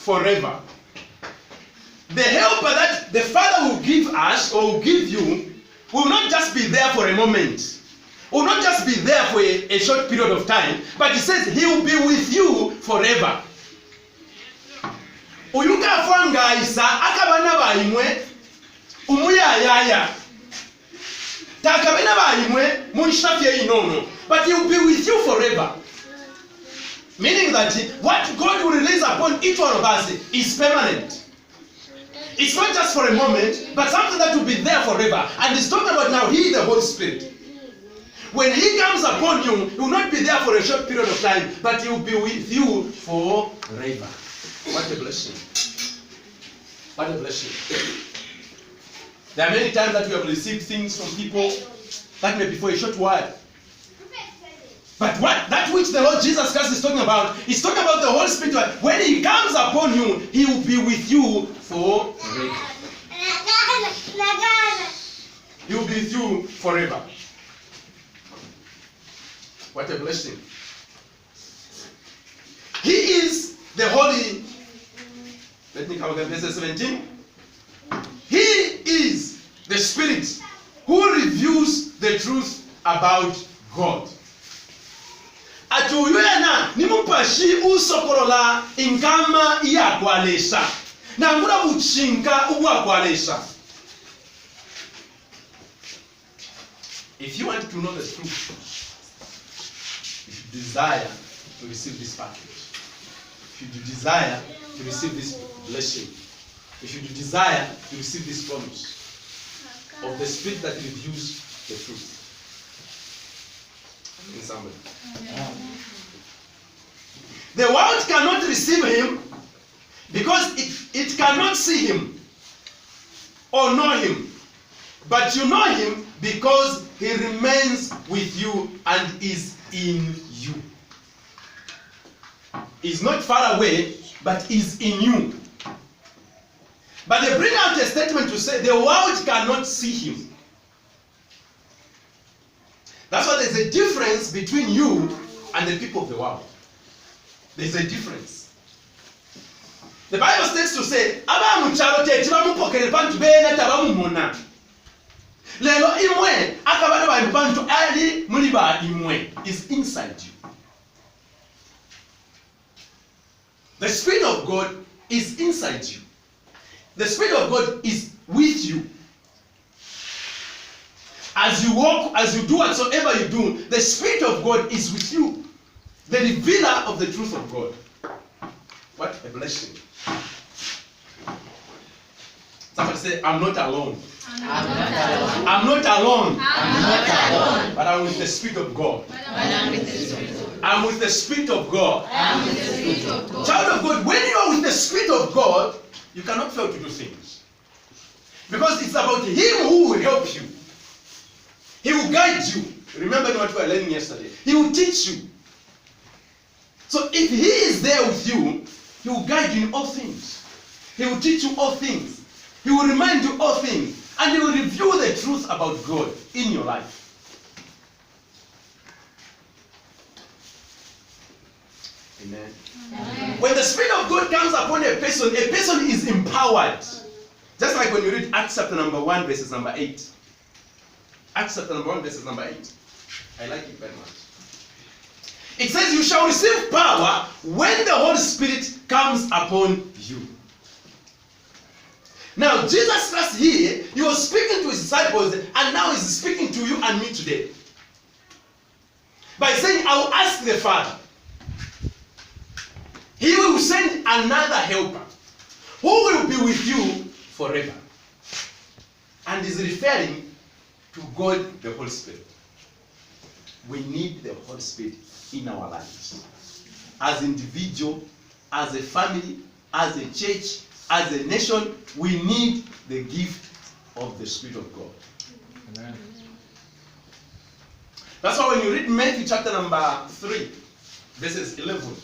forever. The helper that the Father will give us or will give you will not just be there for a moment, will not just be there for a short period of time, but he says he will be with you forever. Uyukafa Isa akabana bayimwe umuyayaya takabena bayimwe munshafye inono, but he will be with you forever. Meaning that what God will release upon each one of us is permanent. It's not just for a moment, but something that will be there forever. And he's talking about now, he, the Holy Spirit. When he comes upon you, he will not be there for a short period of time, but he will be with you forever. What a blessing. What a blessing. There are many times that we have received things from people that may be for a short while. But that which the Lord Jesus Christ is talking about, he's talking about the Holy Spirit. When he comes upon you, he will be with you forever. He will be with you forever. What a blessing. He is the Holy. Let me come again, verse 17. He is the Spirit who reveals the truth about God. Atuyena nimumpashi usokolola inkama iyakwalesha nangula buchinka ubwakwalesha. If you want to know the truth, you should desire to receive this package. If you desire to receive this blessing, you should desire to receive this promise of the Spirit that reveals the truth. In somebody. The world cannot receive him because it cannot see him or know him. But you know him because he remains with you and is in you. He's not far away, but is in you. But they bring out a statement to say the world cannot see him. That's why there's a difference between you and the people of the world. There's a difference. The Bible states to say, Aba muchalo te tibamupokere bantu bena tabamumona. Lelo imwe akabana ba bantu ali muliba imwe is inside you. The Spirit of God is inside you. The Spirit of God is with you. As you walk, as you do whatsoever you do, the Spirit of God is with you. The revealer of the truth of God. What a blessing. Somebody say, I'm not alone. I'm not alone. I'm not alone. I'm not alone. But I'm with the Spirit of God. I'm with the Spirit of God. I'm with the Spirit of God. I'm with the Spirit of God. Child of God, when you are with the Spirit of God, you cannot fail to do things. Because it's about Him who will help you. He will guide you. Remember what we were learning yesterday. He will teach you. So if He is there with you, He will guide you in all things. He will teach you all things. He will remind you all things. And He will reveal the truth about God in your life. Amen. Amen. When the Spirit of God comes upon a person is empowered. Just like when you read Acts chapter number 1, verses number 8. Acts chapter number 1, verses number 8. I like it very much. It says, you shall receive power when the Holy Spirit comes upon you. Now, Jesus Christ here, He was speaking to His disciples, and now He's speaking to you and me today. By saying, I will ask the Father. He will send another helper who will be with you forever. And is referring to God the Holy Spirit. We need the Holy Spirit in our lives. As individual, as a family, as a church, as a nation, we need the gift of the Spirit of God. Amen. That's why when you read Matthew chapter number 3, verses 11,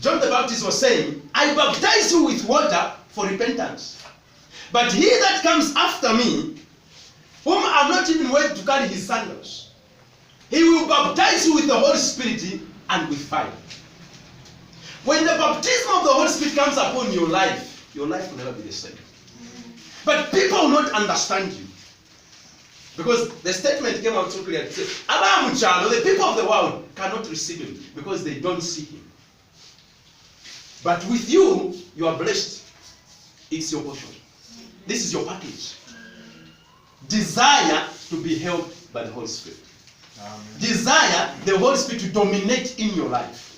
John the Baptist was saying, I baptize you with water for repentance. But he that comes after me, whom I'm not even worthy to carry his sandals, he will baptize you with the Holy Spirit and with fire. When the baptism of the Holy Spirit comes upon your life will never be the same. But people will not understand you. Because the statement came out so clear. The people of the world cannot receive him because they don't see him. But with you, you are blessed. It's your portion. This is your package. Desire to be helped by the Holy Spirit. Amen. Desire the Holy Spirit to dominate in your life.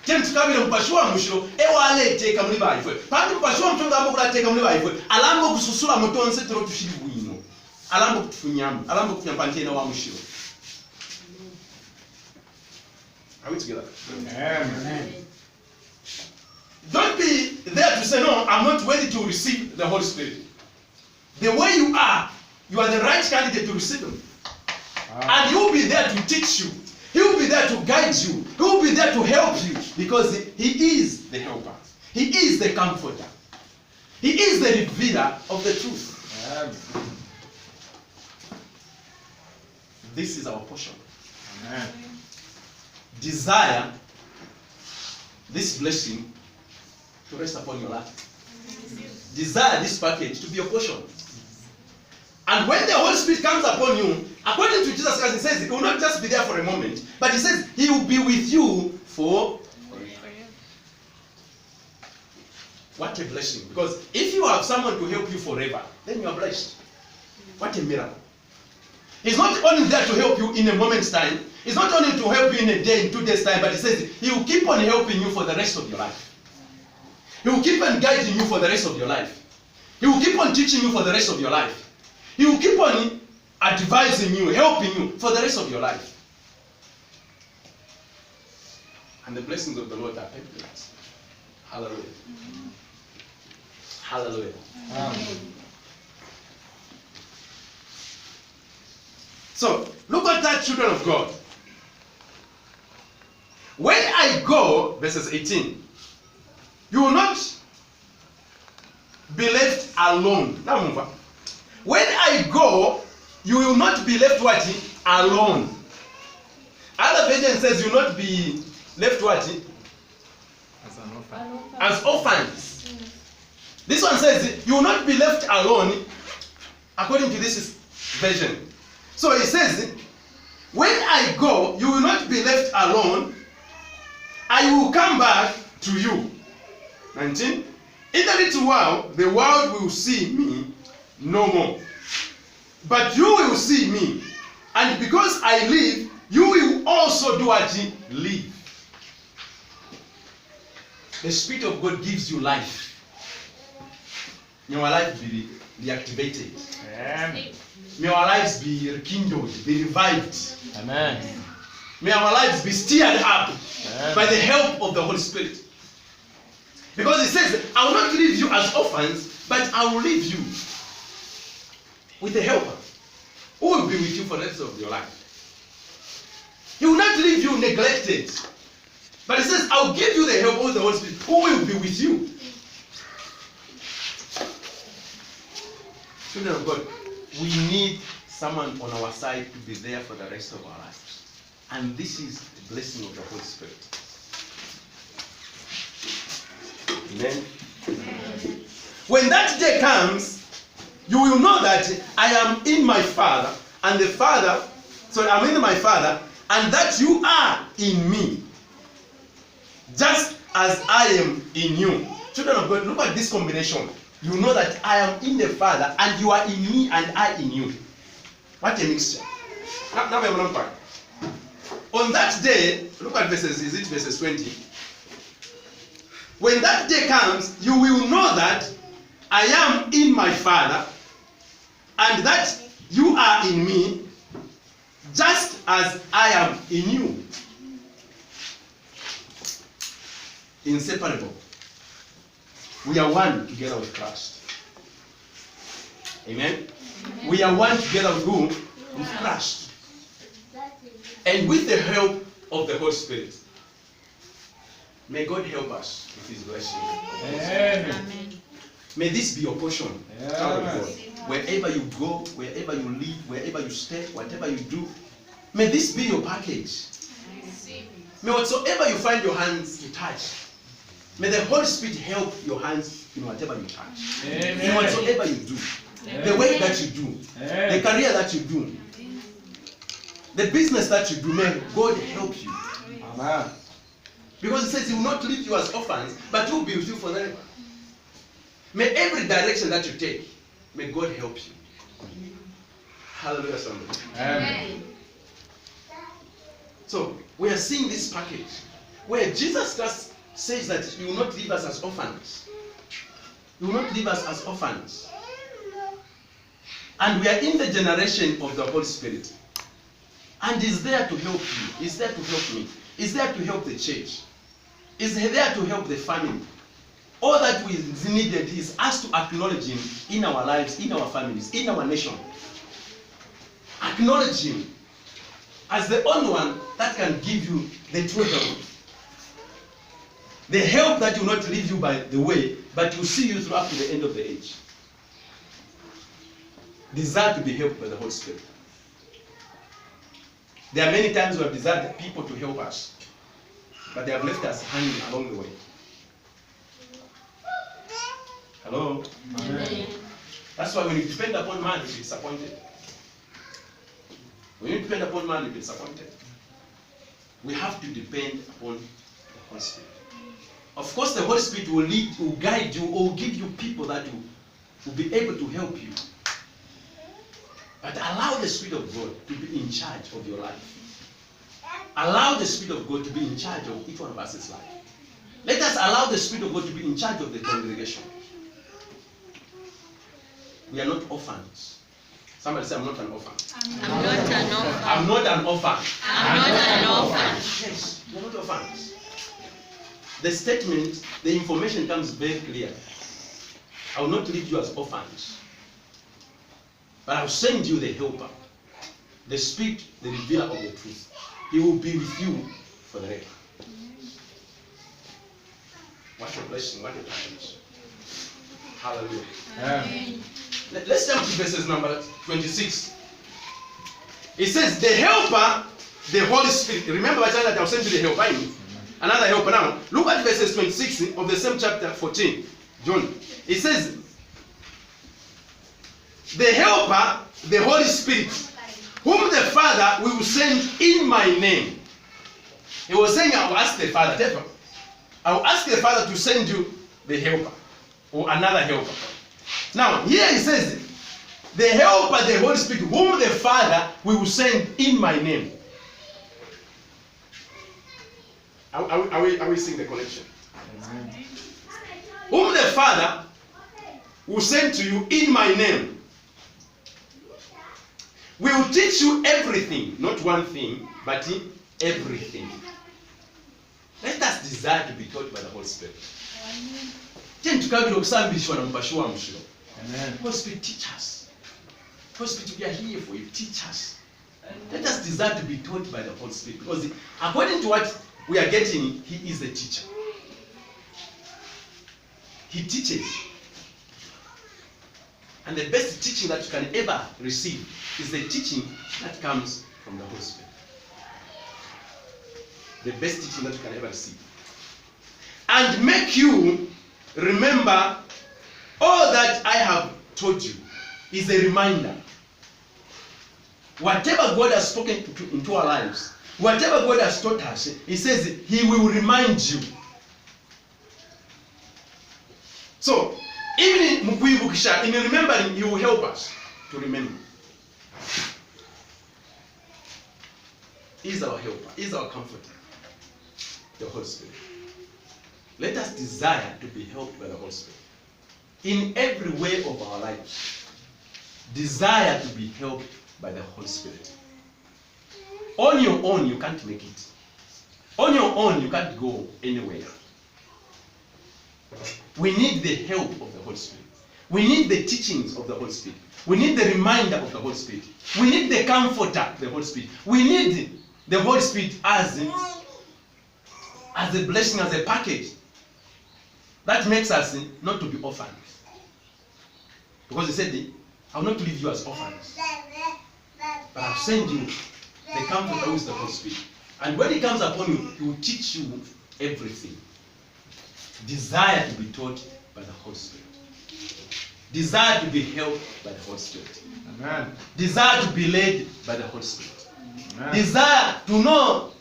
Tukabira mpashuwa mushiro ewaleteeka muli baifwe pandi mpashuwa mtonga ambo kulateeka muli baifwe alambo kususula mutonse tero tushiri bwino alambo kutufunyamu alambo kufunya pantena wa mushiro. Are we together? Amen. Don't be there to say, no, I'm not ready to receive the Holy Spirit. The way you are the right candidate to receive him. And he will be there to teach you. He will be there to guide you. He will be there to help you because he is the helper. He is the comforter. He is the revealer of the truth. This is our portion. Amen. Desire this blessing to rest upon your life. Desire this package to be your portion. And when the Holy Spirit comes upon you, according to Jesus Christ, he says he will not just be there for a moment, but he says he will be with you for forever. What a blessing. Because if you have someone to help you forever, then you are blessed. What a miracle. He's not only there to help you in a moment's time, he's not only to help you in a day, in 2 days' time, but he says he will keep on helping you for the rest of your life. He will keep on guiding you for the rest of your life. He will keep on teaching you for the rest of your life. He will keep on advising you, helping you for the rest of your life. And the blessings of the Lord are permanent. Hallelujah. Hallelujah. Amen. So, look at that, children of God. When I go, verses 18, you will not be left alone. Now move on. When I go, you will not be left what? Alone. Other version says you will not be left what? As orphans. This one says you will not be left alone according to this version. So it says, when I go, you will not be left alone. I will come back to you. 19. In a little while, the world will see me no more. But you will see me. And because I live, you will also do what? Live. The Spirit of God gives you life. May our life be reactivated. Amen. May our lives be rekindled, be revived. Amen. May our lives be stirred up by the help of the Holy Spirit. Because it says, I will not leave you as orphans, but I will leave you with a helper who will be with you for the rest of your life. He will not leave you neglected. But it says, I will give you the help of the Holy Spirit who will be with you. Children of God, we need someone on our side to be there for the rest of our lives. And this is the blessing of the Holy Spirit. Amen. Amen. When that day comes, you will know that I am in my Father, and the Father, I'm in my Father, and that you are in me, just as I am in you. Children of God, look at this combination. You know that I am in the Father, and you are in me, and I in you. What a mixture. Now we have one part. On that day, look at verses 20? When that day comes, you will know that I am in my Father, and that you are in me, just as I am in you. Inseparable. We are one together with Christ. Amen? Amen. We are one together with who? With Christ. And with the help of the Holy Spirit. May God help us with His blessing. Amen. Amen. May this be your portion. Yes. Wherever you go, wherever you live, wherever you stay, whatever you do, may this be your package. May whatsoever you find your hands to touch, may the Holy Spirit help your hands in whatever you touch. In whatsoever you do. The work that you do. The career that you do. The business that you do. May God help you. Amen. Because it says he will not leave you as orphans, but he will be with you forever. May every direction that you take, may God help you. Hallelujah, somebody. Amen. So, we are seeing this package where Jesus Christ says that he will not leave us as orphans. He will not leave us as orphans. And we are in the generation of the Holy Spirit. And he's there to help you. He's there to help me. He's there to help the church. He's there to help the family. All that is needed is us to acknowledge him in our lives, in our families, in our nation. Acknowledge him as the only one that can give you the true help. The help that will not leave you by the way, but will see you through up to the end of the age. Desire to be helped by the Holy Spirit. There are many times we have desired people to help us, but they have left us hanging along the way. Hello? Amen. That's why when you depend upon man, you'll be disappointed. When you depend upon man, you'll be disappointed. We have to depend upon the Holy Spirit. Of course, the Holy Spirit will lead, will guide you, or will give you people that will be able to help you. But allow the Spirit of God to be in charge of your life. Allow the Spirit of God to be in charge of each one of us' life. Let us allow the Spirit of God to be in charge of the congregation. We are not orphans. Somebody say, I'm not an orphan. I'm not an orphan. I'm not an orphan. I'm not an orphan. Yes, we are not orphans. The statement, the information comes very clear. I will not leave you as orphans, but I will send you the helper, the Spirit, the revealer of the truth. He will be with you forever. What a blessing, what a package. Hallelujah. Amen. Let's jump to verses number 26. It says, the helper, the Holy Spirit. Remember I said that I will send you the helper. Another helper. Now, look at verses 26 of the same chapter 14. John. It says, the helper, the Holy Spirit, whom the Father will send in my name. He was saying, I will ask the Father, therefore, I will ask the Father to send you the helper, or another helper. Now, here he says, the helper, the Holy Spirit, whom the Father will send in my name. Are we seeing the connection? Amen. Whom the Father will send to you in my name. We will teach you everything, not one thing, but everything. Let us desire to be taught by the Holy Spirit. Amen. Holy Spirit, teach us. Holy Spirit, we are here for you. Teach us. Let us desire to be taught by the Holy Spirit, because according to what we are getting, He is the teacher. He teaches. And the best teaching that you can ever receive is the teaching that comes from the Holy Spirit. The best teaching that you can ever receive. And make you remember all that I have taught you. Is a reminder. Whatever God has spoken into our lives, whatever God has taught us, He says He will remind you. So, even in Mukuyibukisha, in remembering, He will help us to remember. He is our helper, He is our comforter, the Holy Spirit. Let us desire to be helped by the Holy Spirit. In every way of our lives, desire to be helped by the Holy Spirit. On your own, you can't make it. On your own, you can't go anywhere. We need the help of the Holy Spirit. We need the teachings of the Holy Spirit. We need the reminder of the Holy Spirit. We need the comforter of the Holy Spirit. We need the Holy Spirit as a blessing, as a package that makes us not to be orphans. Because He said, I will not leave you as orphans, but I'll send you the comforter who is the Holy Spirit. And when he comes upon you, he will teach you everything. Desire to be taught by the Holy Spirit. Desire to be helped by the Holy Spirit. Amen. Desire to be led by the Holy Spirit. Amen. Desire to know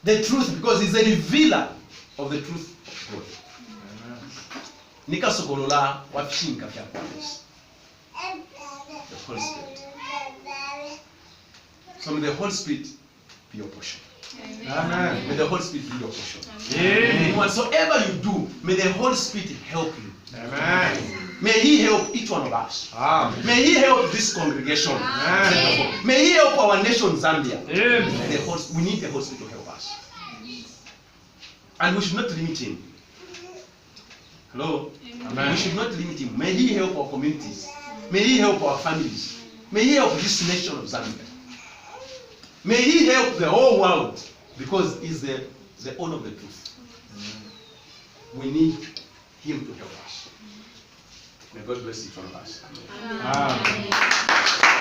the truth because he's a revealer of the truth of God. Amen. Nikasogolola wafishinga vya Christ. The Holy Spirit. So may the Holy Spirit be your portion. Amen. May the Holy Spirit be your portion. Amen. Whatsoever you do, may the Holy Spirit help you. Amen. May he help each one of us. Amen. May he help this congregation. Amen. May he help our nation Zambia. Amen. We need the Holy Spirit to help us. And we should not limit him. Hello? Amen. We should not limit him. May he help our communities. May he help our families. May he help this nation of Zambia. May he help the whole world because he's the owner of the truth. We need him to help us. May God bless each one of us. Amen. Amen.